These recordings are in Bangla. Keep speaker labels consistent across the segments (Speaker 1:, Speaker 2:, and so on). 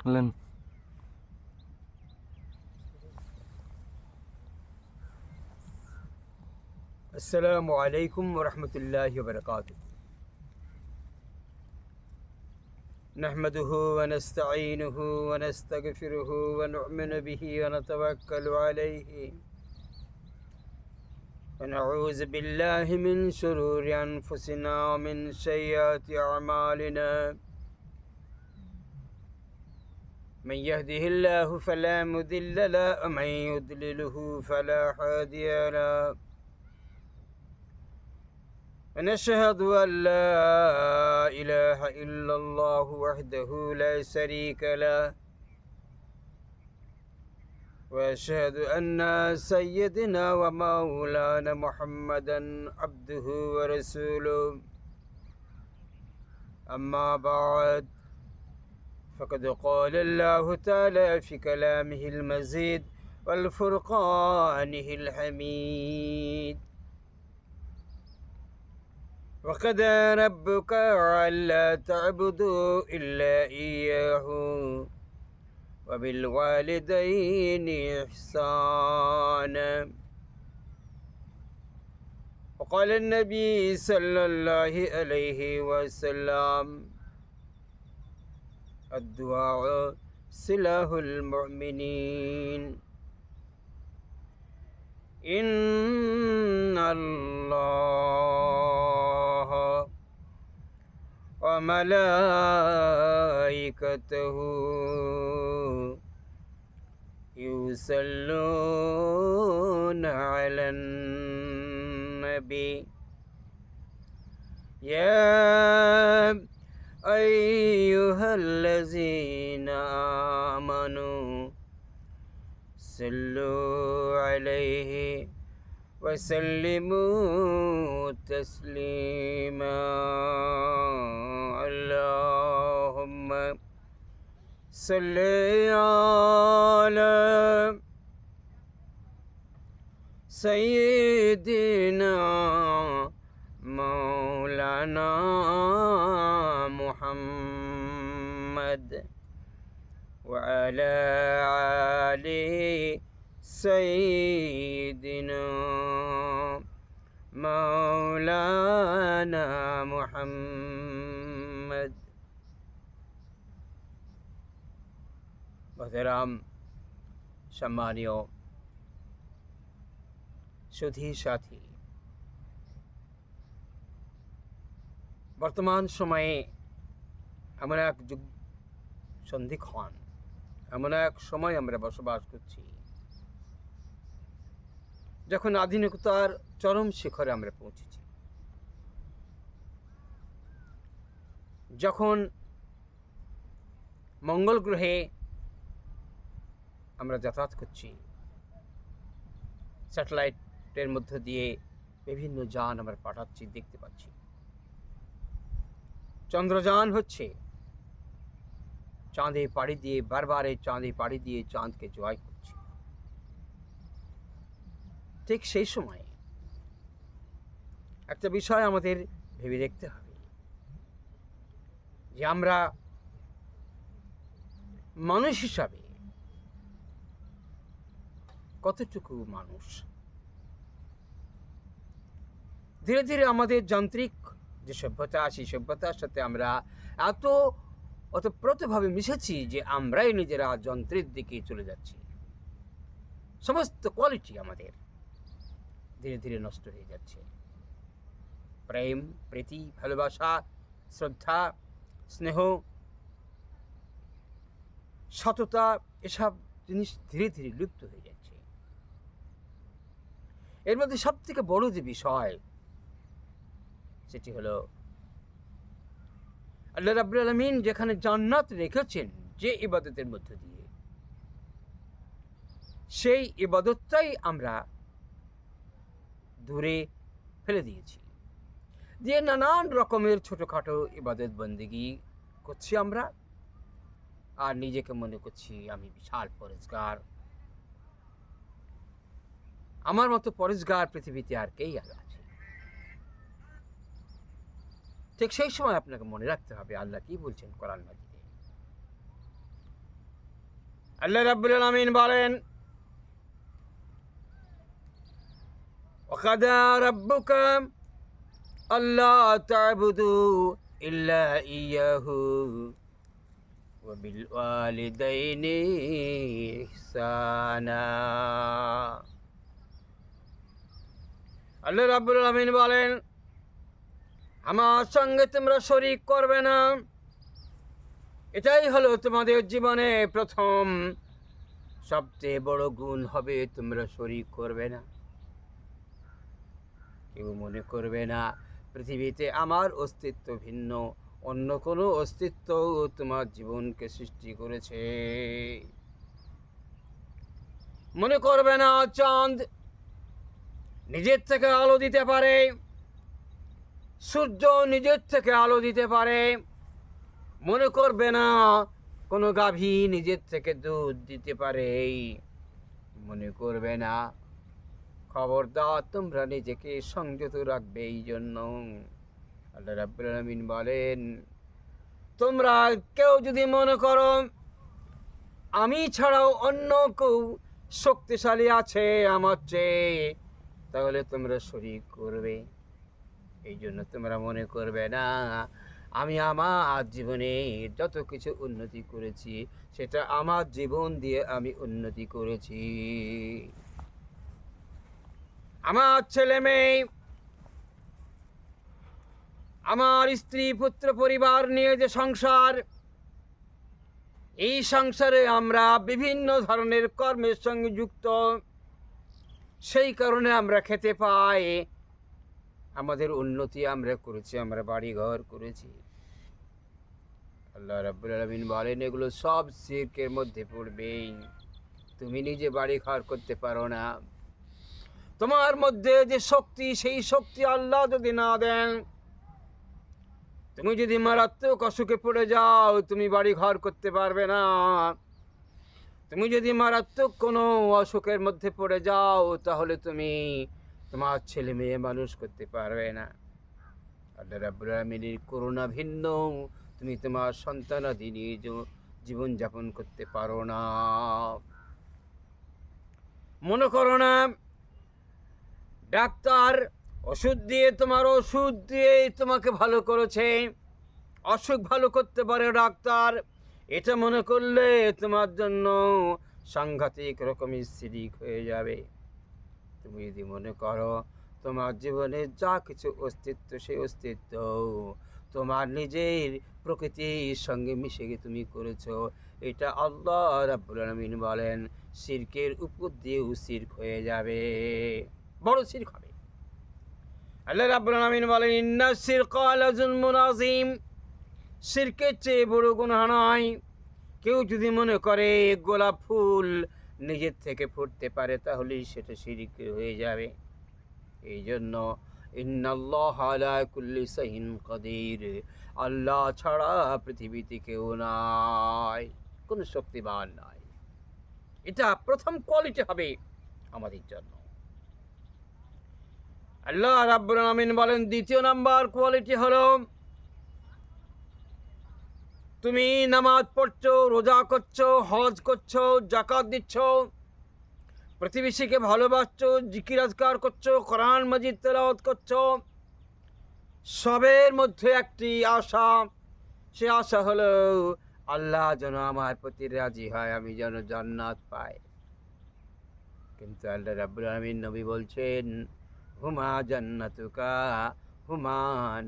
Speaker 1: লেন।
Speaker 2: السلام عليكم ورحمة الله وبركاته. نحمده ونستعينه ونستغفره ونؤمن به ونتوكل عليه ونعوذ بالله من شرور أنفسنا ومن سيئات أعمالنا. من يهده الله فلا مضل له ومن يضلله فلا هادي له. ونشهد أن لا إله إلا الله وحده لا شريك له. وأشهد أن سيدنا ومولانا محمدا عبده ورسوله. أما بعد فقد قال الله تعالى في كلامه المزيد والفرقانه الحميد: وقضى ربك ألا تعبدوا إلا إياه وبالوالدين إحسانا. وقال النبي صلى الله عليه وسلم: الدعاء سلاح المؤمنين. إن الله وملائكته يصلون على النبي يا أيها الذين آمنوا صلوا عليه وسلموا تسليما. اللهم صل على سيدنا مولانا محمد وعلى آل سيدنا مولانا محمد। মোহতারাম সম্মানীয় সুধী সাথী, বর্তমান সময়ে এমন এক যুগ সন্ধিক্ষণ, এমন এক সময় আমরা বসবাস করছি যখন আধুনিকতার চরম শিখরে আমরা পৌঁছেছি, যখন মঙ্গল গ্রহে আমরা যাতায়াত করছি, স্যাটেলাইটের মধ্য দিয়ে বিভিন্ন যান আমরা পাঠাচ্ছি, দেখতে পাচ্ছি। চন্দ্রযান হচ্ছে চাঁদে পাড়ি দিয়ে, বারবারে চাঁদে পাড়ি দিয়ে চাঁদকে জয় করছে। ঠিক সেই সময়ে একটা বিষয় আমাদের ভেবে দেখতে হবে যে আমরা মানুষ হিসাবে কতটুকু মানুষ। ধীরে ধীরে আমাদের যান্ত্রিক যে সভ্যতা, সেই সভ্যতার সাথে আমরা এত ওতপ্রোতভাবে মিশেছি যে আমরাই নিজেরা যন্ত্রের দিকে চলে যাচ্ছি। সমস্ত কোয়ালিটি আমাদের ধীরে ধীরে নষ্ট হয়ে যাচ্ছে। প্রেম, প্রীতি, ভালোবাসা, শ্রদ্ধা, স্নেহ, সততা, এসব জিনিস ধীরে ধীরে লুপ্ত হয়ে যাচ্ছে। এর মধ্যে সব থেকে বড় যে বিষয়, সেটি হলো আল্লাহ রাব্বুল আলামিন যেখানে জান্নাত রেখেছেন যে ইবাদতের মধ্য দিয়ে, সেই ইবাদতটাই আমরা দূরে ফেলে দিয়েছি, দিয়ে নানান রকমের ছোটোখাটো ইবাদত বন্দেগি করছি আমরা, আর নিজেকে মনে করছি আমি বিশাল পরেজগার, আমার মতো পরেজগার পৃথিবীতে আর কেই আছে। ঠিক সেই সময় আপনাকে মনে রাখতে হবে আল্লাহ কি বলছেন কোরআন মাজিদে: আল্লাহ রাব্বুল আলামিন বলেন, ওয়াকাদা রাব্বুকা আল্লা তা'বুদু ইল্লা ইয়াহু ওয়া বিল ওয়ালিদাইনি ইহসানা। আল্লাহ রাব্বুল আলামিন বলেন, আমার সঙ্গে তোমরা শরীক করবে না। এটাই হলো তোমাদের জীবনে প্রথম সবচেয়ে বড় গুণ হবে, তোমরা শরীক করবে না। কেউ মনে করবে না পৃথিবীতে আমার অস্তিত্ব ভিন্ন, অন্য কোনো অস্তিত্ব তোমার জীবনকে সৃষ্টি করেছে। মনে করবে না চাঁদ নিজের থেকে আলো দিতে পারে, সূর্য নিজের থেকে আলো দিতে পারে। মনে করবে না কোনো গাভী নিজের থেকে দুধ দিতে পারে। মনে করবে না। খবরদার, তোমরা নিজেকে সংযত রাখবে। এই জন্য আল্লাহ রাব্বুল আলামিন বলেন, তোমরা কেউ যদি মনে করো আমি ছাড়াও অন্য কেউ শক্তিশালী আছে আমার চেয়ে, তাহলে তোমরা শরীক করবে। এই জন্য তোমরা মনে করবে না আমি আমার জীবনে যত কিছু উন্নতি করেছি সেটা আমার জীবন দিয়ে আমি উন্নতি করেছি। আমার ছেলে মেয়ে, আমার স্ত্রী পুত্র পরিবার নিয়ে যে সংসার, এই সংসারে আমরা বিভিন্ন ধরনের কর্মের সঙ্গে যুক্ত, সেই কারণে আমরা খেতে পাই। আমাদের উন্নতি আমরা করেছি, আমরা বাড়ি ঘর করেছি। আল্লাহ রাব্বুল আলামিন বলেন, এগুলো সব শিরকের মধ্যে পড়বে। তুমি নিজে বাড়ি ঘর করতে পারো না, তোমার মধ্যে যে শক্তি, সেই শক্তি আল্লাহ যদি না দেন, তুমি যদি মারাত্মক অসুখে পড়ে যাও, তুমি বাড়ি ঘর করতে পারবে না। তুমি যদি মারাত্মক কোনো অসুখের মধ্যে পড়ে যাও, তাহলে তুমি তোমার ছেলে মেয়ে মানুষ করতে পারবে না। আল্লাহ রাব্বুল আলামিনের করুণা ভিন্ন, তুমি তোমার সন্তানাদি নিয়ে জীবনযাপন করতে পারো না। মনে করো না ডাক্তার ওষুধ দিয়ে তোমাকে ভালো করেছে, অসুখ ভালো করতে পারে ডাক্তার। এটা মনে করলে তোমার জন্য সাংঘাতিক রকমের শিরিক হয়ে যাবে। তুমি যদি মনে করো তোমার জীবনে যা কিছু অস্তিত্ব, সেই অস্তিত্ব তোমার নিজের প্রকৃতির সঙ্গে মিশে গিয়ে তুমি করেছো, এটা আল্লাহ রাব্বুল আলামিন বলেন শিরকের উপর দিয়েও শিরক হয়ে যাবে, বড় শিরক হবে। আল্লাহ রাব্বুল আলামিন বলেন, ইন্না শিরকা লাযুলমুন আযীম, শিরকের চেয়ে বড় গুনাহ নাই। কেউ যদি মনে করে গোলাপ ফুল নিজের থেকে ফুটতে পারে, তাহলেই সেটা শিরক হয়ে যাবে। এই জন্য ইন্নাল্লাহা আলা কুল্লি শাইইন কাদির, আল্লাহ ছাড়া পৃথিবীতে কেউ নাই, কোনো শক্তিমান নাই। এটা প্রথম কোয়ালিটি হবে আমাদের জন্য। আল্লাহ রাব্বুল আলামিন বলেন, দ্বিতীয় নাম্বার কোয়ালিটি হলো তুমি নামাজ পড়ছো, রোজা করছো, হজ করছো, যাকাত দিচ্ছ, প্রতিবেশীকে ভালোবাসছো, জিকির আজকার করছো, কোরআন মাজিদ তেলাওয়াত করছো, সবের মধ্যে একটি আশা, সে আশা হলো আল্লাহ যেন আমার প্রতি রাজি হয়, আমি যেন জান্নাত পাই। কিন্তু আল্লাহ রাব্বুল আলামিন নবী বলছেন, হুমা জান্নাতুকা হুমা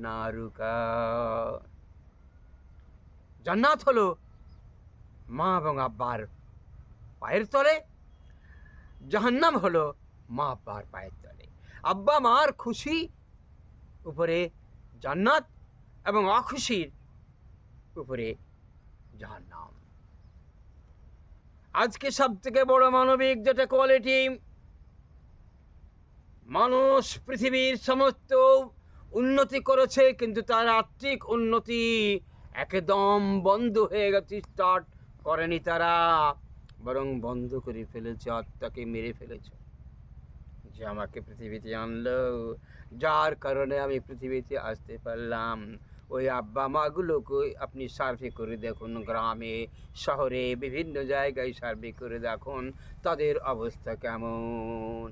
Speaker 2: নারুকা। জান্নাত হলো মা এবং আব্বার পায়ের তলে, জাহান্নাম হলো মা আব্বার পায়ের তলে। আব্বা মার খুশি উপরে জান্নাত, এবং অখুশির উপরে জাহান্নাম। আজকে সব থেকে বড় মানবিক যেটা কোয়ালিটি, মানুষ পৃথিবীর সমস্ত উন্নতি করেছে, কিন্তু তার আর্থিক উন্নতি একদম বন্ধ হয়ে গেছে, স্টার্ট করেনি তারা, বরং বন্ধ করে ফেলেছে, আত্মাকে মেরে ফেলেছে। যে আমাকে পৃথিবীতে আনলো, যার কারণে আমি পৃথিবীতে আসতে পারলাম, ওই আব্বা মাগুলোকে আপনি সার্ভে করে দেখুন, গ্রামে শহরে বিভিন্ন জায়গায় সার্ভে করে দেখুন তাদের অবস্থা কেমন।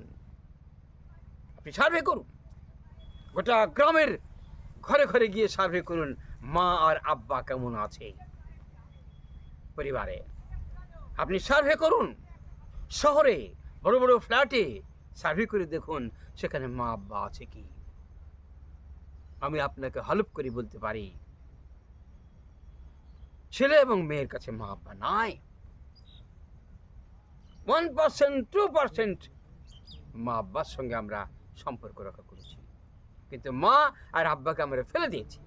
Speaker 2: আপনি সার্ভে করুন, গোটা গ্রামের ঘরে ঘরে গিয়ে সার্ভে করুন মা আর আব্বা কেমন আছে পরিবারে। আপনি সার্ভে করুন শহরে বড় বড় ফ্ল্যাটে, সার্ভে করে দেখুন সেখানে মা আব্বা আছে কি। আমি আপনাকে হলফ করে বলতে পারি ছেলে এবং মেয়ের কাছে মা আব্বা নাই। 1% 2% মা আব্বার সঙ্গে আমরা সম্পর্ক রক্ষা করেছি, কিন্তু মা আর আব্বাকে আমরা ফেলে দিয়েছি।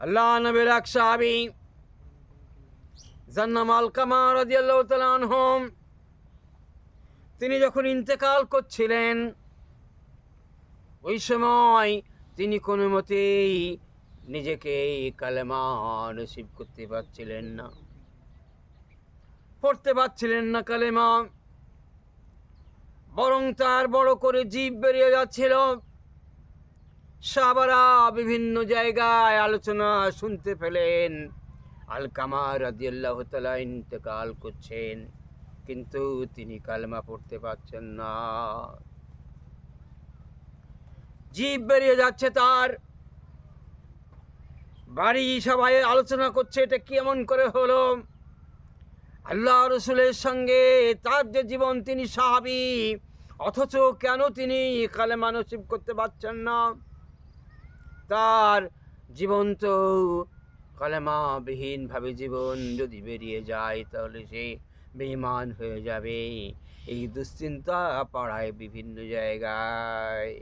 Speaker 2: আল্লাহ নবীর এক সাহাবী যার নাম আলকামা রাদিয়াল্লাহু তাআলা আনহু, তিনি যখন ইন্তেকাল করছিলেন ওই সময় তিনি কোনো মতেই নিজেকে কালেমা নসিব করতে পারছিলেন না, পড়তে পারছিলেন না কালেমা, বরং তার বড় করে জিভ বেরিয়ে যাচ্ছিল। সাহাবারা বিভিন্ন জায়গায় আলোচনা শুনতে পেলেন আলকামা রাদিয়াল্লাহু তাআলা ইন্তেকাল করছেন, কিন্তু তিনি কালেমা পড়তে পারছেন না, জিভ বেরিয়ে যাচ্ছে তার। বাড়ি সবাই আলোচনা করছে এটা কেমন করে হলো, আল্লাহ রসুলের সঙ্গে তার যে জীবন, তিনি সাহাবী, অথচ কেন তিনি কালেমা নসিব করতে পারছেন না। তার জীবন তো কালেমাবিহীনভাবে জীবন যদি বেরিয়ে যায় তাহলে সে বেঈমান হয়ে যাবে। এই দুশ্চিন্তা পাড়ায় বিভিন্ন জায়গায়।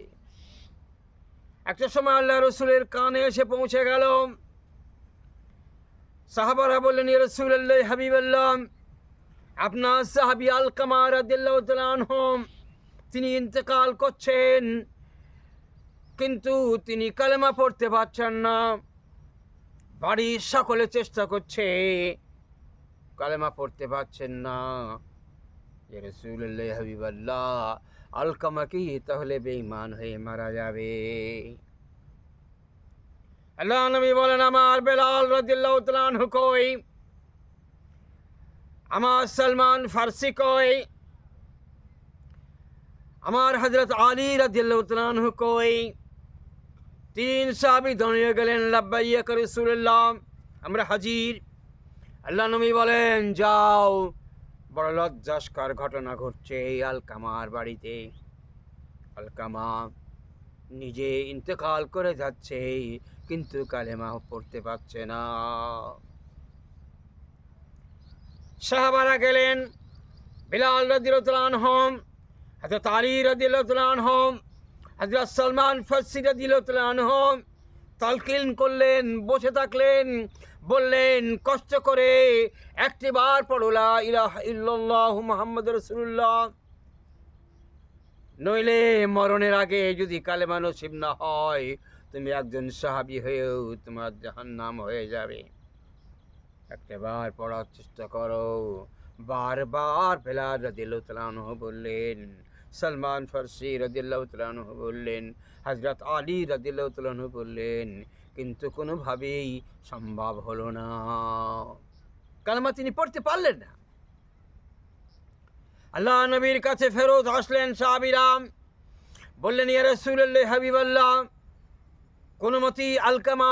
Speaker 2: একটা সময় আল্লাহ রসুলের কানে এসে পৌঁছে গেল। সাহাবারা বললেন, ইয়া রাসূলুল্লাহ, হাবিবাল্লাহ, আপনার সাহাবী আলকামা রাদিয়াল্লাহু তাআলা আনহু তিনি ইন্তেকাল করছেন, কিন্তু তিনি কালেমা পড়তে পারছেন না। বাড়ির সকলে চেষ্টা করছে, কালেমা পড়তে পারছেন না। ইয়া রাসূলুল্লাহ, হাবিবাল্লাহ, আলকামা কি তাহলে বেঈমান হয়ে মারা যাবে? আল্লাহ নবী বলেন, আমার বেলাল রাদিয়াল্লাহু তাআলা আনহু কই, আমার সলমান ফার্সি কই, আমার হযরত আলী রাদিয়াল্লাহু তাআলা আনহু কই? তিন সাহাবী দাঁড়িয়ে গেলেন, লাব্বাইক ইয়া রাসূলুল্লাহ, আমরা হাজির। আল্লাহ নবী বলেন, যাও, বড় লজ্জাস্কর ঘটনা ঘটছে এই আলকামার বাড়িতে। আলকামা নিজে ইন্তেকাল করে যাচ্ছে, কিন্তু কালেমা পড়তে পারছে না। সাহাবারা গেলেন, বিলাল রাদিয়াল্লাহু তাআলা আনহু, হযরত আলী রাদিয়াল্লাহু তাআলা আনহু, হযরত সলমান ফার্সি রাদিয়াল্লাহু তাআলা আনহু তালকিন করলেন, বসে থাকলেন, বললেন কষ্ট করে একটিবার পড়ো লা ইলাহা ইল্লাল্লাহু মুহাম্মাদুর রাসূলুল্লাহ, নইলে মরণের আগে যদি কালেমা নসিব না হয় তুমি একজন সাহাবী হয়েও তোমার জাহান্নাম হয়ে যাবে। একটাবার পড়ার চেষ্টা করো। বারবার বেলাল রাদিয়াল্লাহু তাআলা আনহু বললেন, সলমান ফার্সি রাদিয়াল্লাহু তাআলা আনহু বললেন, হযরত আলী রাদিয়াল্লাহু তাআলা আনহু বললেন, কিন্তু কোনোভাবেই সম্ভব হলো না, কালেমা তিনি পড়তে পারলেন না। আল্লাহ নবীর কাছে ফেরত আসলেন সাহাবীরা, বললেন, ইয়া রাসূলুল্লাহ, হাবিবাল্লাহ, কোনো মতেই আলকামা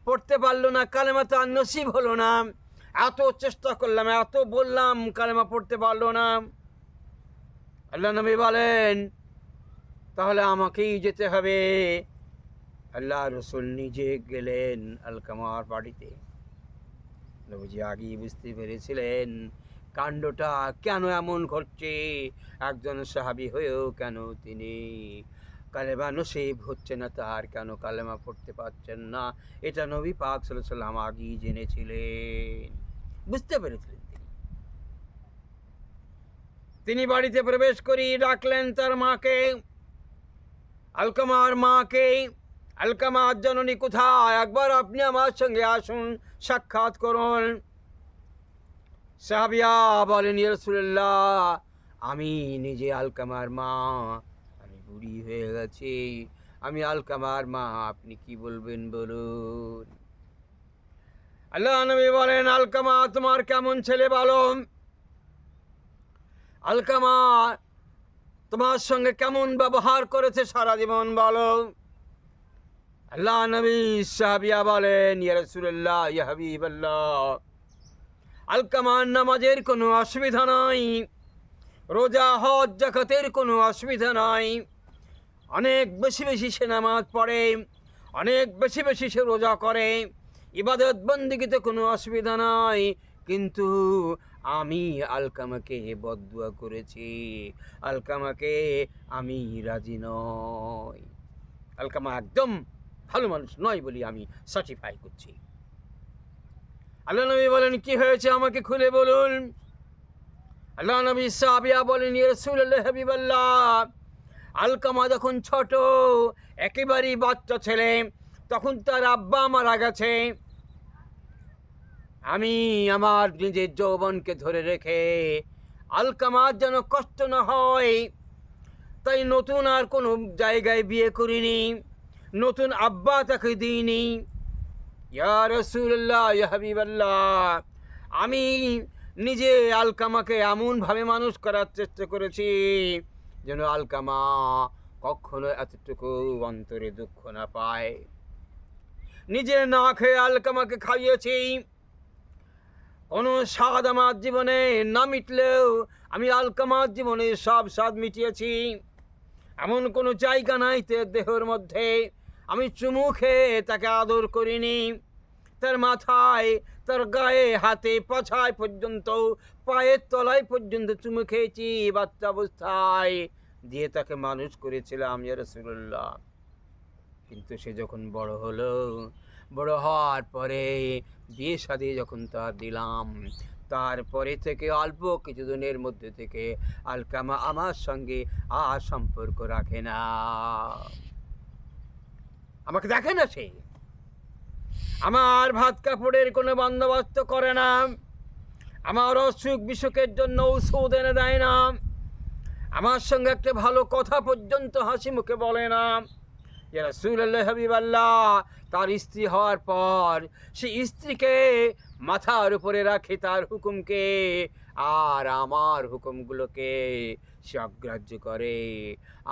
Speaker 2: পড়তে পারলো না, কালেমা তার নসিব হলো না, এত চেষ্টা করলাম, এত বললাম, কালেমা পড়তে পারলো না। আল্লাহ নবী বলেন, তাহলে আমাকেই যেতে হবে। আল্লাহ রসুল নিজে গেলেন আলকামার বাড়িতে। নবীজি আগেই বুঝতে পেরেছিলেন কাণ্ডটা কেন এমন ঘটছে, একজন সাহাবী হয়েও কেন তিনি কালেমা নসিব হচ্ছে না তার, কেন কালেমা পড়তে পারছেন না, এটা নবী পাক সাল্লাল্লাহু আলাইহি ওয়াসাল্লাম আগেই জেনেছিলেন, বুঝতে পেরেছিলেন। তিনি বাড়িতে প্রবেশ করি ডাকলেন তার মাকে, আলকামার মাকে, আলকামার জননী কোথায়, একবার আপনি আমার সঙ্গে আসুন, সাক্ষাৎ করুন। সাহাবিয়া বলেন, ইয়া রাসূলুল্লাহ, আমি নিজে আলকামার মা, আমি বুড়ি হয়ে গেছি, আমি আলকামার মা, আপনি কি বলবেন বলুন। আল্লাহ নবী বলেন, আলকামা তোমার কেমন ছেলে বলো, আলকামা তোমার সঙ্গে কেমন ব্যবহার করেছে সারা জীবন বলো। আল্লাহ নবী সাহাবিয়া বলেন, ইয়া রাসূলুল্লাহ, ইয়া হাবিবাল্লাহ, আলকামার নামাজের কোনো অসুবিধা নাই, রোজা হজ জাকাতের কোনো অসুবিধা নাই, অনেক বেশি বেশি সে নামাজ পড়ে, অনেক বেশি বেশি সে রোজা করে, ইবাদত বন্দেগীতে কোনো অসুবিধা নাই, কিন্তু আমি আলকামাকে বদদুয়া করেছি, আলকামাকে আমি রাজি নই, আলকামা একদম ভালো মানুষ নয় বলি আমি সার্টিফাই করছি। আল্লাহ নবী বলেন, কি হয়েছে আমাকে খুলে বলুন। আল্লাহ নবী সাহাবিয়া বলেন, ইয়া রাসূলুল্লাহ, হাবিবাল্লাহ, আলকামা যখন ছোট, একেবারেই বাচ্চা ছেলে, তখন তার আব্বা মারা গেছে, আমি আমার নিজের যৌবনকে ধরে রেখে আলকামার যেন কষ্ট না হয়, তাই নতুন আর কোনো জায়গায় বিয়ে করিনি, নতুন আব্বা তাকে দিইনি। ইয়া রাসূলুল্লাহ, ইয়া হাবিবাল্লাহ, আমি নিজে আলকামাকে এমনভাবে মানুষ করার চেষ্টা করেছি যেন আলকামা কখনো এতটুকু অন্তরে দুঃখ না পায়। নিজে না খেয়ে আলকামাকে খাইয়েছি, কোনো স্বাদ আমার জীবনে না মিটলেও আমি আলকামার জীবনে সব স্বাদ মিটিয়েছি। এমন কোনো জায়গা নাই তার দেহের মধ্যে আমি চুমু খেয়ে তাকে আদর করিনি। তার মাথায়, তার গায়ে, হাতে, পাছায় পর্যন্ত, পায়ের তলায় পর্যন্ত চুমু খেয়েছি বাচ্চা অবস্থায়, দিয়ে তাকে মানুষ করেছিলাম ইয়া রাসূলুল্লাহ। কিন্তু সে যখন বড় হলো, বড় হওয়ার পরে বিয়ে শাদী যখন তার দিলাম, তারপরে থেকে অল্প কিছুদিনের মধ্যে থেকে আলকামা আমার সঙ্গে আর সম্পর্ক রাখে না, আমাকে দেখে না, সে আমার ভাত কাপড়ের কোনো বন্দোবস্ত করে না, আমার অসুখ বিসুখের জন্য ঔষধ এনে দেয় না, আমার সঙ্গে একটা ভালো কথা পর্যন্ত হাসি মুখে বলে না। ইয়া রাসূলুল্লাহ, হাবিবাল্লাহ, তার স্ত্রী হওয়ার পর সে স্ত্রীকে মাথার উপরে রাখে, তার হুকুমকে, আর আমার হুকুমগুলোকে সে অগ্রাহ্য করে,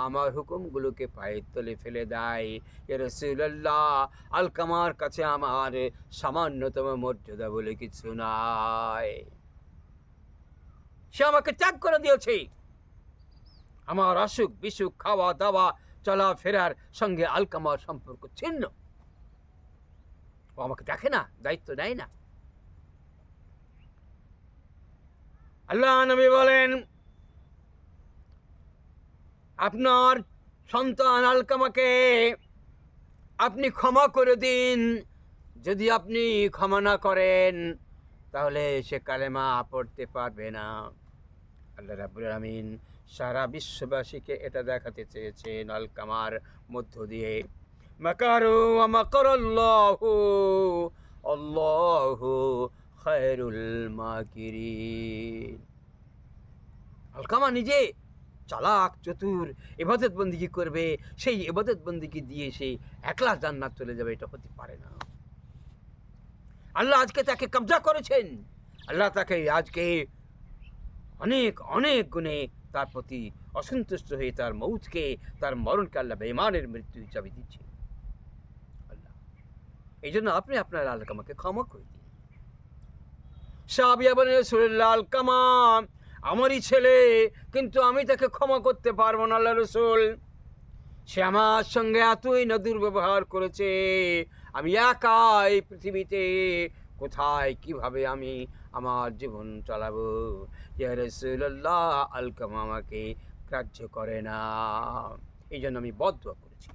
Speaker 2: আমার হুকুমগুলোকে পায়ের তলে ফেলে দেয়। ইয়া রাসূলুল্লাহ, আলকামার কাছে আমার সামান্যতম মর্যাদা বলে কিছু নাই, সে আমাকে ত্যাগ করে দিয়েছে। আমার অসুখ বিসুখ, খাওয়া দাওয়া, চলাফেরার সঙ্গে আলকামার সম্পর্ক ছিন্ন, ও আমাকে দেখে না, দায়িত্ব নেয় না। আল্লাহ নবী বলেন, আপনার সন্তান আলকামাকে আপনি ক্ষমা করে দিন, যদি আপনি ক্ষমা না করেন তাহলে সে কালেমা পড়তে পারবে না। আল্লাহ রাব্বুল আলামিন সারা বিশ্ববাসীকে এটা দেখাতে চেয়েছেন আলকামার মধ্য দিয়ে, মাকারু ওয়া মাকারাল্লাহু আল্লাহু খায়রুল মাকিরিন। আলকামা নিজে চালাক, চতুর, ইবাদত বন্দেগী করবে, সেই ইবাদত বন্দেগী দিয়ে সে একলা জান্নাত চলে যাবে, এটা হতে পারে না। আল্লাহ আজকে তাকে কবজা করেছেন, আল্লাহ তাকে আজকে অনেক অনেক গুণে তার প্রতি অসন্তুষ্ট হয়ে তার মৌতকে, তার মরণকে আল্লাহ বেঈমানের মৃত্যু হিসাবে দিচ্ছে। আল্লাহ এই জন্য আপনি আপনার আলকামাকে ক্ষমা করে দিন। সাহাবিয়া বলেন, রাসূলুল্লাহ, আলকামা আমারই ছেলে, কিন্তু আমি তাকে ক্ষমা করতে পারবো না আল্লাহ রাসূল, সে আমার সঙ্গে এতই না দুর্ব্যবহার করেছে, আমি একাই পৃথিবীতে কোথায় কিভাবে আমি আমার জীবন চালাবো। ইয়া রাসূলুল্লাহ, আলকামা আমাকে গ্রাহ্য করে না, এই জন্য আমি বদদুয়া করেছি।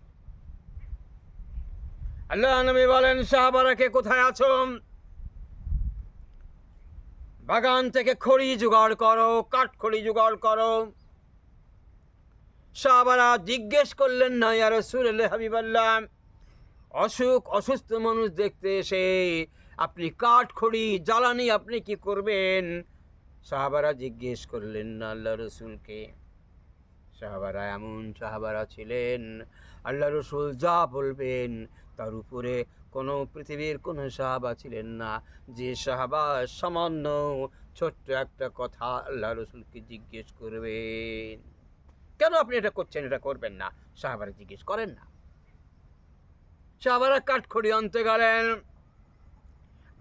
Speaker 2: আল্লাহ নবী বলেন, সাহাবারা কে কোথায় আছো, বাগান থেকে খড়ি জোগাড় করো, কাঠ খড়ি জোগাড় করো। সাহাবারা জিজ্ঞেস করলেন না, ইয়া রাসূলুল্লাহ, হাবিবাল্লাহ, অসুস্থ মানুষ দেখতে এসে আপনি কাঠ খড়ি জ্বালানি আপনি কি করবেন? সাহাবারা জিজ্ঞেস করলেন না আল্লাহ রসুলকে। সাহাবারা এমন সাহাবারা ছিলেন, আল্লাহ রসুল যা বলবেন তার উপরে কোনো পৃথিবীর কোনো সাহাবা ছিলেন না যে সাহাবা সামান্য ছোট্ট একটা কথা আল্লাহ রসুলকে জিজ্ঞেস করবেন, কেন আপনি এটা করছেন, এটা করবেন না, সাহাবারা জিজ্ঞেস করেন না। সাহাবারা কাঠখড়ি আনতে গেলেন,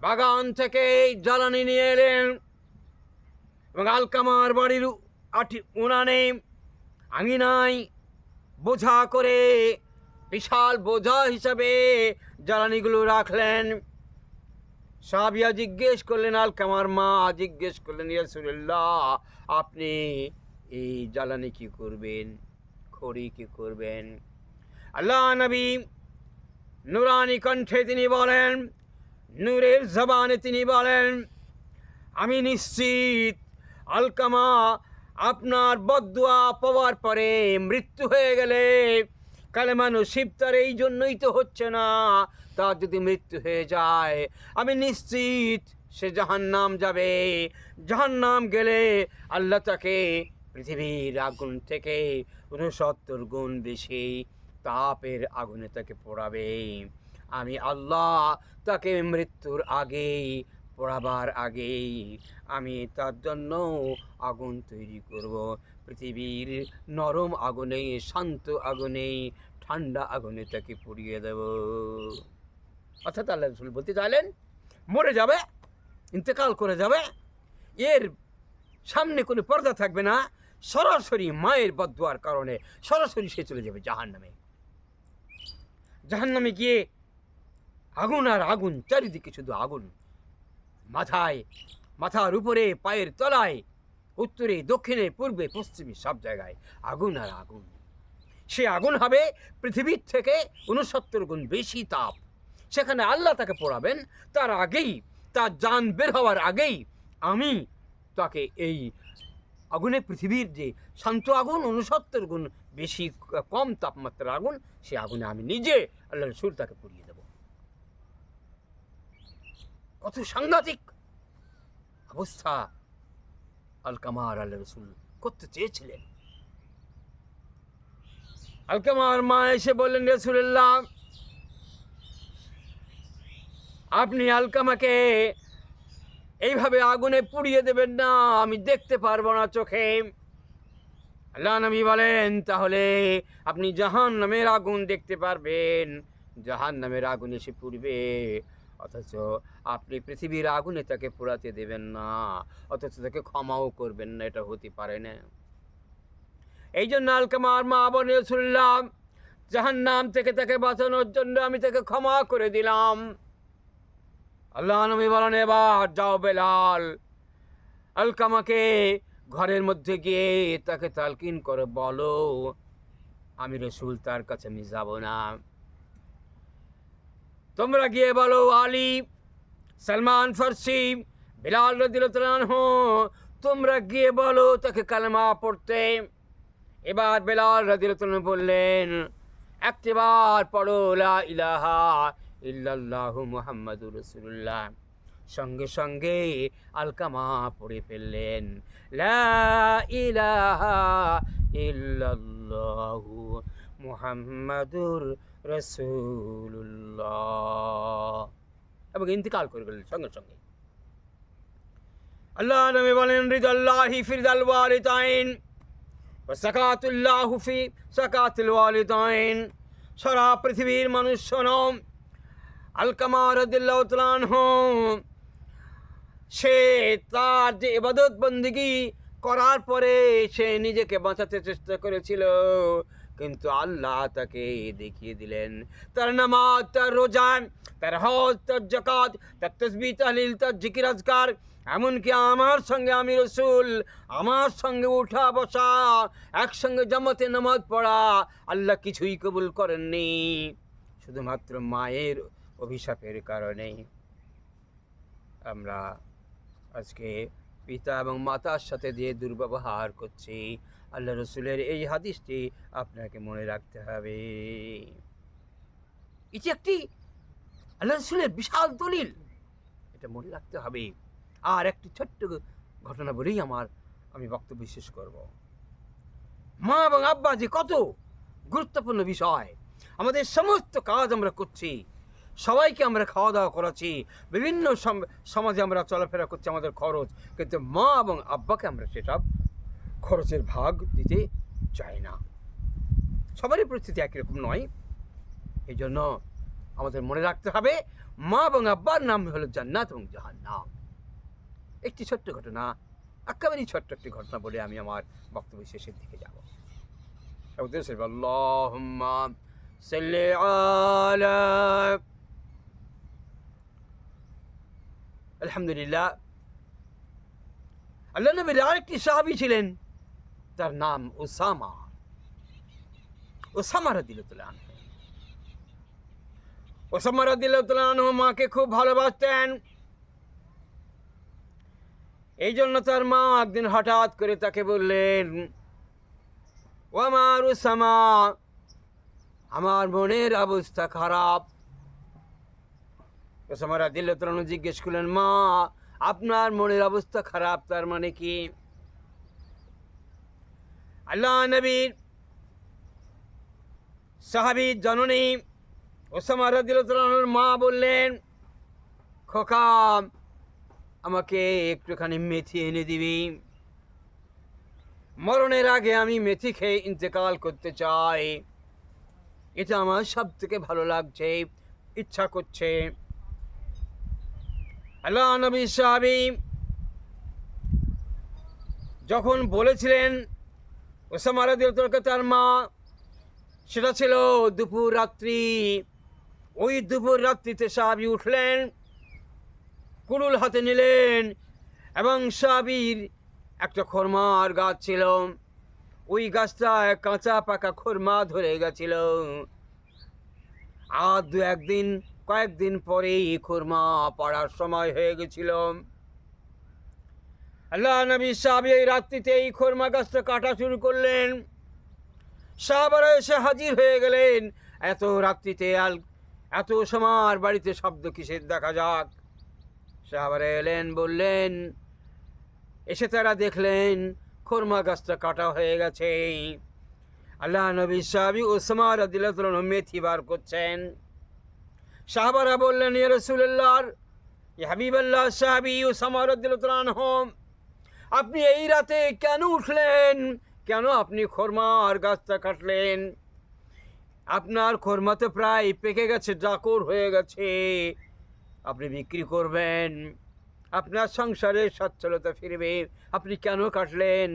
Speaker 2: বাগান থেকে জ্বালানি নিয়ে এলেন এবং আলকামার বাড়ির উনানে আঙিনায় বোঝা করে, বিশাল বোঝা হিসাবে জ্বালানিগুলো রাখলেন। সাহাবিয়া জিজ্ঞেস করলেন, আলকামার মা জিজ্ঞেস করলেন, ইয়া রাসূলুল্লাহ, আপনি এই জ্বালানি কি করবেন, খড়ি কি করবেন? আল্লাহ নবী নুরানি কণ্ঠে তিনি বলেন, নূরের জবানে তিনি বলেন, আমি নিশ্চিত আলকামা আপনার বদদুয়া পাওয়ার পরে মৃত্যু হয়ে গেলে কালেমা নসিব তার এই জন্যই তো হচ্ছে না, তার যদি মৃত্যু হয়ে যায় আমি নিশ্চিত সে জাহান্নাম যাবে। জাহান্নাম গেলে আল্লাহ তাকে পৃথিবীর আগুন থেকে 69 গুণ বেশি তাপের আগুনে তাকে পোড়াবে। আমি আল্লাহ তাকে মৃত্যুর আগেই, পোড়াবার আগেই আমি তার জন্য আগুন তৈরি করব। পৃথিবীর নরম আগুনে, শান্ত আগুনে, ঠান্ডা আগুনে তাকে পুড়িয়ে দেব। অর্থাৎ আল্লাহ রাসূল বলতে চাইলেন, মরে যাবে, ইন্তেকাল করে যাবে, এর সামনে কোনো পর্দা থাকবে না, সরাসরি মায়ের বদদুয়ার কারণে সরাসরি সে চলে যাবে জাহান্নামে। জাহান্নামে গিয়ে আগুন আর আগুন, চারিদিকে শুধু আগুন, মাথার উপরে, পায়ের তলায়, উত্তরে, দক্ষিণে, পূর্বে, পশ্চিমে, সব জায়গায় আগুন আর আগুন। সে আগুন হবে পৃথিবীর থেকে 69 গুণ বেশি তাপ। সেখানে আল্লাহ তাকে পোড়াবেন, তার আগেই, তার জান বের হওয়ার আগেই আমি তাকে এই আগুনে, পৃথিবীর যে শান্ত আগুন 69 গুণ বেশি কম তাপমাত্রার আগুন, সে আগুনে আমি নিজে আল্লাহ রাসূল তাকে পুড়িয়ে দেব। কত সাংঘাতিক অবস্থা আলকামার আল্লাহ রাসূল করতে চেয়েছিলেন। আলকামার মা এসে বললেন, রাসূলুল্লাহ, আপনি আলকামাকে এইভাবে আগুনে পুড়িয়ে দেবেন না, আমি দেখতে পারবো না চোখে। আল্লাহ নবী বলেন, তাহলে আপনি জাহান্নামের আগুন দেখতে পারবেন, জাহান্নামের আগুন এসে পুড়বে, অথচ আপনি পৃথিবীর আগুনে তাকে পোড়াতে দেবেন না, অথচ তাকে ক্ষমাও করবেন না, এটা হতে পারে না। এই জন্য আলকামার মা বলেন, রাসূলুল্লাহ, জাহান্নাম থেকে তাকে বাঁচানোর জন্য আমি তাকে ক্ষমা করে দিলাম। আল্লাহ নবী বলেন, এবার যাও বেলাল, আলকামাকে ঘরের মধ্যে গিয়ে তাকে তালকিন করে বলো, আমি রাসূল তার কাছে আমি যাব না। তোমরা গিয়ে বলো, আলী, সালমান ফারসি, বিলাল রাদিয়াল্লাহু আনহু, তোমরা গিয়ে বলো তাকে কালেমা পড়তে। এবার বিলাল রাদিয়াল্লাহু আনহু বললেন, একবার পড়ো লা ইলাহা ইল্লাল্লাহু মুহাম্মাদুর রাসূলুল্লাহ। সঙ্গে সঙ্গে আলকামা পড়ে ফেললেন, লা ইলাহা ইল্লাল্লাহু মুহাম্মাদুর রাসূলুল্লাহ, এবং ইন্তেকাল করে গেলেন সঙ্গে সঙ্গে। আল্লাহ নবী বলেন, রিদাল্লাহি ফি রিদাল ওয়ালিদাইন ওয়া সাকাতুল্লাহু ফি সাকাতিল ওয়ালিদাইন। সারা পৃথিবীর মানুষ শোনো, আলকামা রাদিয়াল্লাহু তাআলা আনহু সে তার যে ইবাদত বন্দেগী করার পরে সে নিজেকে বাঁচাতে চেষ্টা করেছিল, কিন্তু আল্লাহ তাকে দেখিয়ে দিলেন তার নামাজ, তার রোজা, তার হজ, তার যাকাত, তার তাসবিহ তাহলিল, তার জিকির আজকার, এমনকি আমার সঙ্গে, আমি রাসূল, আমার সঙ্গে উঠা বসা, একসঙ্গে জামাতে নামাজ পড়া, আল্লাহ কিছুই কবুল করেননি, শুধুমাত্র মায়ের অভিশাপের কারণে। আমরা আজকে পিতা এবং মাতার সাথে দিয়ে দুর্ব্যবহার করছি। আল্লাহ রসুলের এই হাদিসটি আপনাকে মনে রাখতে হবে। এটি একটি আল্লাহ রসুলের বিশাল দলিল, এটা মনে রাখতে হবে। আর একটি ছোট্ট ঘটনা বলেই আমি বক্তব্য শেষ করব। মা এবং আব্বা যে কত গুরুত্বপূর্ণ বিষয়। আমাদের সমস্ত কাজ আমরা করছি, সবাইকে আমরা খাওয়া দাওয়া করাচ্ছি, বিভিন্ন সমাজে আমরা চলাফেরা করছি, আমাদের খরচ, কিন্তু মা এবং আব্বাকে আমরা সেসব খরচের ভাগ দিতে চাই না। সবারই পরিস্থিতি একই রকম নয়। এই জন্য আমাদের মনে রাখতে হবে, মা এবং আব্বার নাম হলো জান্নাত এবং জাহান্নাম। একটি ছোট্ট ঘটনা, একেবারেই ছোট্ট একটি ঘটনা বলে আমি আমার বক্তব্য শেষের দিকে যাব। আল্লাহুম্মা সাল্লি আলা, আলহামদুলিল্লাহ। আল্লাহ নবীর আরেকটি সাহাবী ছিলেন, তার নাম ওসামা রাদিয়াল্লাহু আনহু। ওসামা রাদিয়াল্লাহু আনহু মাকে খুব ভালোবাসতেন। এই জন্য তার মা একদিন হঠাৎ করে তাকে বললেন, ও আমার ওসামা, আমার মনের অবস্থা খারাপ। ওসামা রাদিয়াল্লাহু আনহু জিজ্ঞেস করলেন, মা আপনার মনের অবস্থা খারাপ তার মানে কি? আল্লাহ নবীর সাহাবী জননী ওসামা রাদিয়াল্লাহু আনহুর মা বললেন, খোকা আমাকে একটুখানি মেথি এনে দিবি, মরণের আগে আমি মেথি খেয়ে ইন্তেকাল করতে চাই, এটা আমার সব থেকে ভালো লাগছে, ইচ্ছা করছে। আল্লাহ নবী সাহাবী যখন বলেছিলেন ওসামা রাদিয়াল্লাহু আনহু তার মা, সেটা ছিল দুপুর রাত্রি। ওই দুপুর রাত্রিতে সাহাবী উঠলেন, কুড়ুল হাতে নিলেন, এবং সাহাবীর একটা খরমার গাছ ছিল, ওই গাছটায় কাঁচা পাকা খরমা ধরে গেছিল। আর কয়েকদিন পরেই খরমা পাড়ার সময় হয়ে গেছিল। আল্লাহ নবী সাহাবী এই রাত্রিতে এই খরমা গাছটা কাটা শুরু করলেন। সাহাবারা এসে হাজির হয়ে গেলেন। এত রাত্রিতে এত সময় বাড়িতে শব্দ কিসের দেখা যাক। সাহাবারা এলেন, বললেন, এসে তারা দেখলেন খরমা গাছটা কাটা হয়ে গেছে। আল্লাহ নবী সাহাবী ওসামা রাদিয়াল্লাহু আনহু মেথি বার করছেন। সাহাবারা বললেন, ইয়া রাসূলুল্লাহ, ইয়া হাবিবাল্লাহ, সাহাবী ওসামা রাদিয়াল্লাহু আনহু, আপনি এই রাতে কেন উঠলেন? কেন আপনি খরমার গাছটা কাটলেন? আপনার খরমা তো প্রায় পেকে গেছে, ডাকর হয়ে গেছে, আপনি বিক্রি করবেন, আপনার সংসারে সচ্ছলতা ফিরবে, আপনি কেন কাটলেন?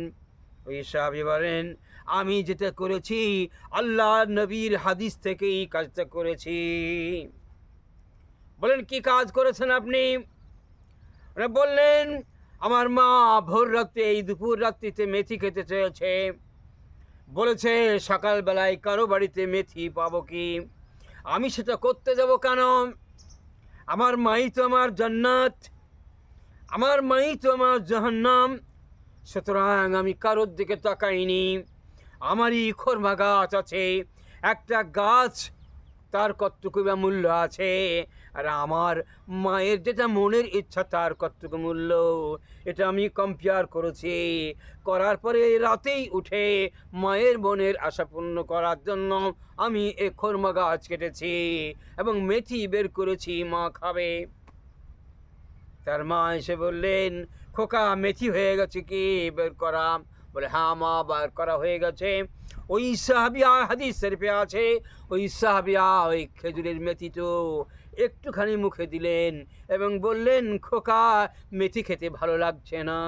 Speaker 2: ওই সাহাবী বলেন, আমি যেটা করেছি আল্লাহ নবীর হাদিস থেকে এই কাজটা করেছি। বলেন, কি কাজ করেছেন আপনি? বললেন, আমার মা ভোর রাতে, এই দুপুর রাত্রিতে মেথি খেতে চেয়েছে, বলেছে সকালবেলায় কারো বাড়িতে মেথি পাবো কি, আমি সেটা করতে যাব কেন? আমার মাই তো আমার জান্নাত, আমার মাই তো আমার জাহান্নাম, সুতরাং আমি কারোর দিকে তাকাইনি। আমারই খরমা গাছ আছে, একটা গাছ, তার কতটুকু বা মূল্য আছে, আর আমার মায়ের যেটা মনের ইচ্ছা তার কতটুকু মূল্য, এটা আমি কম্পেয়ার করেছি। করার পরে রাতেই উঠে মায়ের মনের আশা পূর্ণ করার জন্য আমি এ খরমা গাছ কেটেছি এবং মেথি বের করেছি, মা খাবে। তার মা এসে বললেন, খোকা মেথি হয়ে গেছে কি বের করা? বলে, হ্যাঁ মা, বার করা হয়ে গেছে। ওই সাহাবিয়া, হাদিস শরীফে আছে, ওই সাহাবিয়া ওই খেজুরের মেথি তো একটুখানি মুখে দিলেন এবং বললেন, খোকা মেথি খেতে ভালো লাগছে না,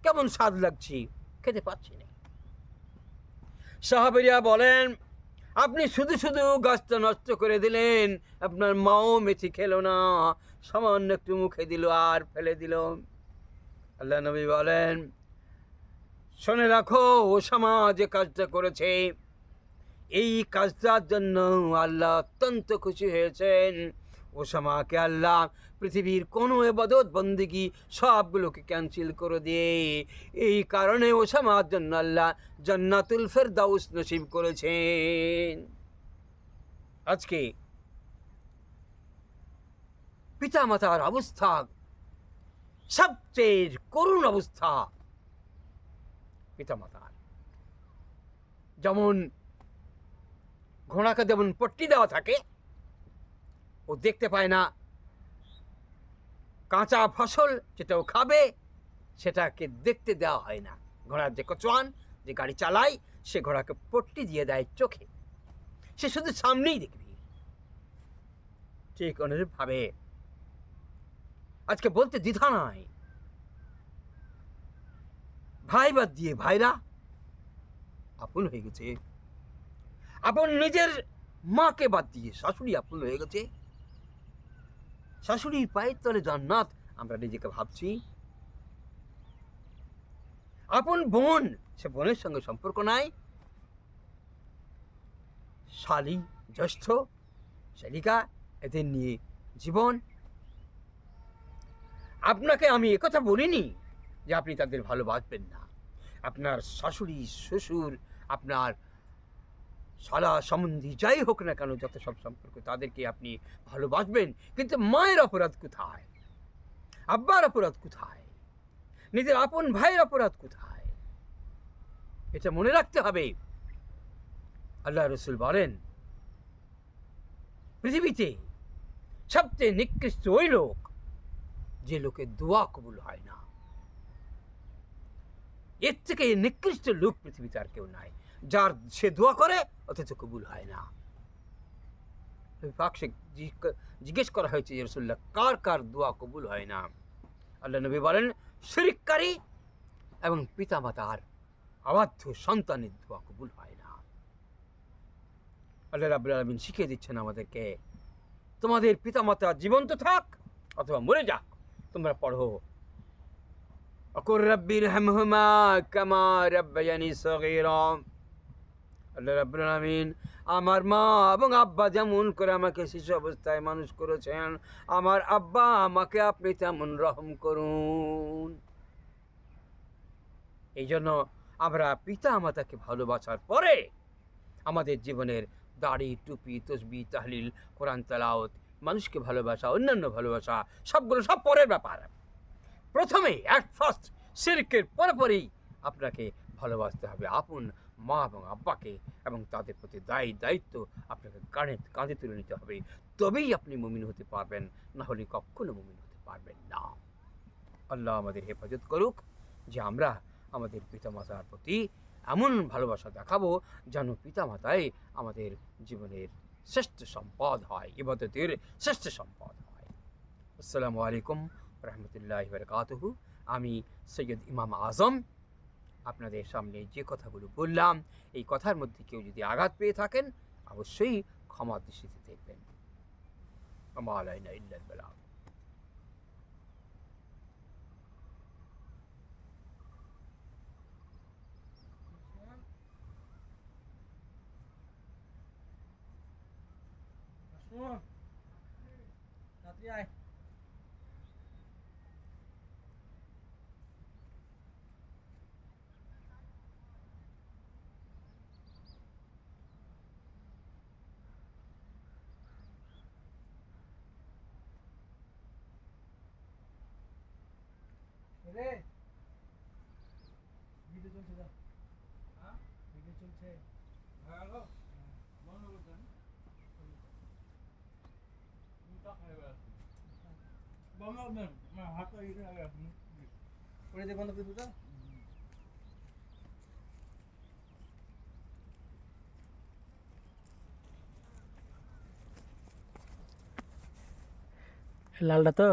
Speaker 2: কেমন স্বাদ লাগছে, খেতে পাচ্ছি না। সাহাবিরা বলেন, আপনি শুধু শুধু গাছটা নষ্ট করে দিলেন, আপনার মাও মেথি খেলো না, সামান্য একটু মুখে দিল আর ফেলে দিল। আল্লাহ নবী বলেন, শুনে রাখো, ওসামা যে কাজটা করেছে, এই কাজটার জন্য আল্লাহ অত্যন্ত খুশি হয়েছেন। ওসামাকে আল্লাহ পৃথিবীর কোনো ইবাদত বন্দেগী সবগুলোকে ক্যান্সেল করে দিয়ে এই কারণে ওসামার জন্য আল্লাহ জান্নাতুল ফেরদাউস নসিব করেছেন। আজকে পিতা মাতার অবস্থা সবচেয়ে করুণ অবস্থা। পিতামাতার। যেমন ঘোড়াকে যেমন পট্টি দেওয়া থাকে, ও দেখতে পায় না কাঁচা ফসল, যেটা ও খাবে সেটাকে দেখতে দেওয়া হয় না। ঘোড়ার যে কোচওয়ান, যে গাড়ি চালায়, সে ঘোড়াকে পট্টি দিয়ে দেয় চোখে, সে শুধু সামনেই দেখবে। ঠিক অনুরূপভাবে আজকে বলতে দ্বিধা নাই, ভাই বাদ দিয়ে ভাইরা আপন হয়ে গেছে। আপন নিজের মাকে বাদ দিয়ে শাশুড়ি আপন হয়ে গেছে। শাশুড়ির পায়ের তলে জান্নাত আমরা নিজেকে ভাবছি। আপন বোন, সে বোনের সঙ্গে সম্পর্ক নাই। শালী, জ্যেষ্ঠ, শালিকা, এদের নিয়ে জীবন। আপনাকে আমি একথা বলিনি যে আপনি তাদের ভালোবাসবেন না। আপনার শাশুড়ি, শ্বশুর, আপনার শালা সম্বন্ধী যাই হোক না কেন, যত সব সম্পর্ক, তাদেরকে আপনি ভালোবাসবেন। কিন্তু মায়ের অপরাধ কোথায়? আব্বার অপরাধ কোথায়? নিজের আপন ভাইয়ের অপরাধ কোথায়? এটা মনে রাখতে হবে। আল্লাহ রসুল বলেন, পৃথিবীতে সবচেয়ে নিকৃষ্ট ওই লোক যে লোকের দোয়া কবুল হয় না। এর থেকে নিকৃষ্ট লোক পৃথিবীতে আর কেউ নাই, যার সে দোয়া করে অথচ কবুল হয় না। জিজ্ঞেস করা হয়েছে, রাসূলুল্লাহ, কার কার দোয়া কবুল হয় না? আল্লাহ নবী বলেন, শিরককারী এবং পিতামাতার অবাধ্য সন্তানের দোয়া কবুল হয় না। আল্লাহ রাব্বুল আলামিন শিখিয়ে দিচ্ছেন আমাদেরকে, তোমাদের পিতামাতা জীবন্ত থাক অথবা মরে যাক, তোমরা পড়ো, আকুর রাব্বির হামহুমা কামা রাব্বায়ানি সগীরা। আল্লাহ রাব্বুল আলামিন আমার মা এবং আব্বা যেমন করে আমাকে শিশু অবস্থায় মানুষ করেছেন, আমার আব্বা আমাকে আপনি তেমন রহম করুন। এই জন্য আমরা পিতা মাতাকে ভালোবাসার পরে আমাদের জীবনের দাড়ি, টুপি, তসবিহ, তাহলিল, কোরআন তেলাওয়াত, মানুষকে ভালোবাসা, অন্যান্য ভালোবাসা, সবগুলো সব পরের ব্যাপার। প্রথমে অ্যাট ফার্স্ট শিরকের পরপরই আপনাকে ভালোবাসতে হবে আপন মা এবং আব্বাকে, এবং তাদের প্রতি দায়িত্ব আপনাকে কাঁধে তুলে নিতে হবে। তবেই আপনি মুমিন হতে পারবেন, না হলে কখনো মুমিন হতে পারবেন না। আল্লাহ আমাদের হেফাজত করুক যে আমরা আমাদের পিতামাতার প্রতি এমন ভালোবাসা দেখাবো যেন পিতামাতাই আমাদের জীবনের শ্রেষ্ঠ সম্পদ হয়, ইবাদতের শ্রেষ্ঠ সম্পদ হয়। আসসালামু আলাইকুম রহমতুল্লাহি ওয়া বারাকাতুহু। আমি সৈয়দ ইমাম আজম আপনাদের সামনে যে কথাগুলো বললাম, এই কথার মধ্যে কেউ যদি আঘাত পেয়ে থাকেন, অবশ্যই ক্ষমা দৃষ্টিতে দেখবেন। আমা আলাইনা ইল্লাল বালাগ। ভিডিও চলছে, যা ভিডিও চলছে, হ্যালো বন্ধ করতেন বন্ধ করবেন না, হাত করে দিয়ে বন্ধ করে দুটো। লালটা তো